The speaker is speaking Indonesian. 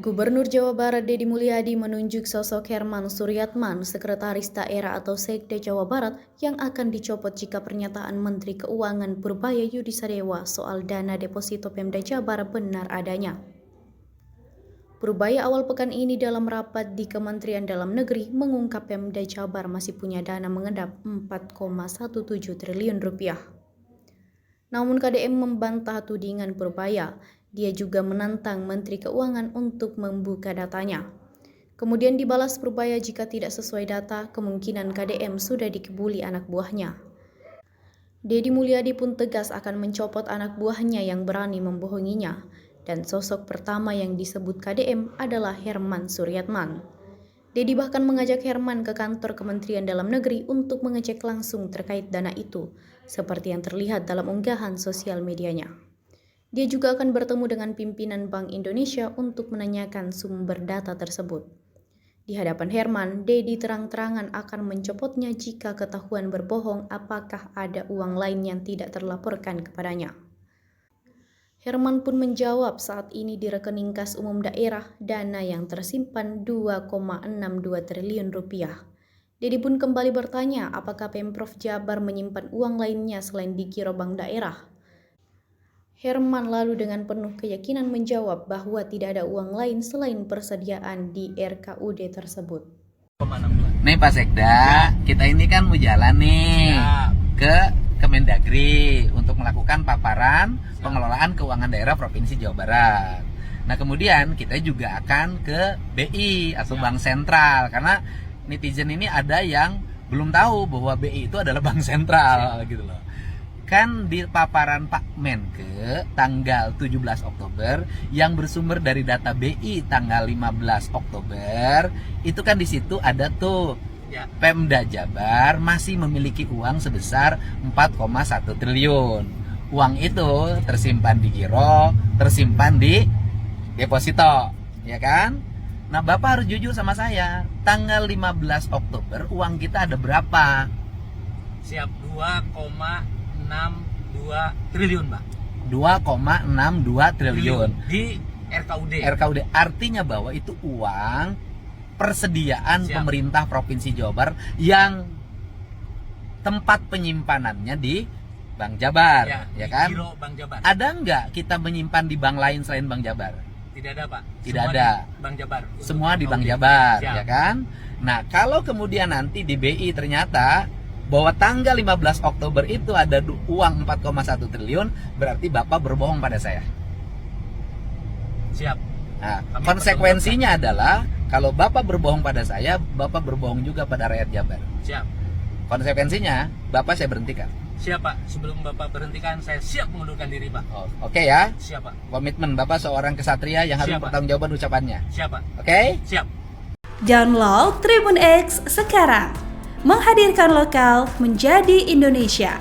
Gubernur Jawa Barat Deddy Mulyadi menunjuk sosok Herman Suryatman, Sekretaris Daerah atau Sekda Jawa Barat, yang akan dicopot jika pernyataan Menteri Keuangan Purbaya Yudisadewa soal dana deposito Pemda Jabar benar adanya. Purbaya awal pekan ini dalam rapat di Kementerian Dalam Negeri mengungkap Pemda Jabar masih punya dana mengendap 4,17 triliun rupiah. Namun KDM membantah tudingan Purbaya. Dia juga menantang Menteri Keuangan untuk membuka datanya. Kemudian dibalas Purbaya jika tidak sesuai data, kemungkinan KDM sudah dikebuli anak buahnya. Deddy Mulyadi pun tegas akan mencopot anak buahnya yang berani membohonginya. Dan sosok pertama yang disebut KDM adalah Herman Suryatman. Deddy bahkan mengajak Herman ke kantor Kementerian Dalam Negeri untuk mengecek langsung terkait dana itu, seperti yang terlihat dalam unggahan sosial medianya. Dia juga akan bertemu dengan pimpinan Bank Indonesia untuk menanyakan sumber data tersebut. Di hadapan Herman, Deddy terang-terangan akan mencopotnya jika ketahuan berbohong apakah ada uang lain yang tidak terlaporkan kepadanya. Herman pun menjawab saat ini di rekening kas umum daerah dana yang tersimpan 2,62 triliun rupiah. Deddy pun kembali bertanya apakah Pemprov Jabar menyimpan uang lainnya selain di giro bank daerah. Herman lalu dengan penuh keyakinan menjawab bahwa tidak ada uang lain selain persediaan di RKUD tersebut. Nih Pak Sekda, kita ini kan mau jalan nih ke Kemendagri untuk melakukan paparan pengelolaan keuangan daerah Provinsi Jawa Barat. Nah kemudian kita juga akan ke BI atau Bank Sentral, karena netizen ini ada yang belum tahu bahwa BI itu adalah Bank Sentral gitu loh. Kan di paparan Pak Menke tanggal 17 Oktober yang bersumber dari data BI tanggal 15 Oktober itu kan di situ ada tuh Pemda Jabar masih memiliki uang sebesar 4,1 triliun. Uang itu tersimpan di giro, tersimpan di deposito, ya kan? Nah, Bapak harus jujur sama saya. Tanggal 15 Oktober uang kita ada berapa? Siap 2,62 triliun, Pak. 2,62 triliun Di RKUD. RKUD artinya bahwa itu uang persediaan pemerintah Provinsi Jawa Barat yang tempat penyimpanannya di Bank Jabar, ya kan? Giro Bank Jabar. Ada nggak kita menyimpan di bank lain selain Bank Jabar? Tidak ada, Pak. Tidak ada. Di Bank Jabar. Semua di Bank Jabar, Siap. ya kan? Nah, kalau kemudian nanti di BI ternyata bahwa tanggal 15 Oktober itu ada uang 4,1 triliun, berarti Bapak berbohong pada saya. Siap. Nah, konsekuensinya adalah kalau Bapak berbohong pada saya, Bapak berbohong juga pada rakyat Jabar. Siap. Konsekuensinya, Bapak saya berhentikan. Siap, Pak. Sebelum Bapak berhentikan, saya siap mengundurkan diri, Pak. Oh, Oke ya. Siap, Pak. Komitmen Bapak seorang kesatria yang harus Siap, Pak. bertanggung ucapannya. Siap, Pak. Oke? Siap. Download Tribun X sekarang. Menghadirkan lokal menjadi Indonesia.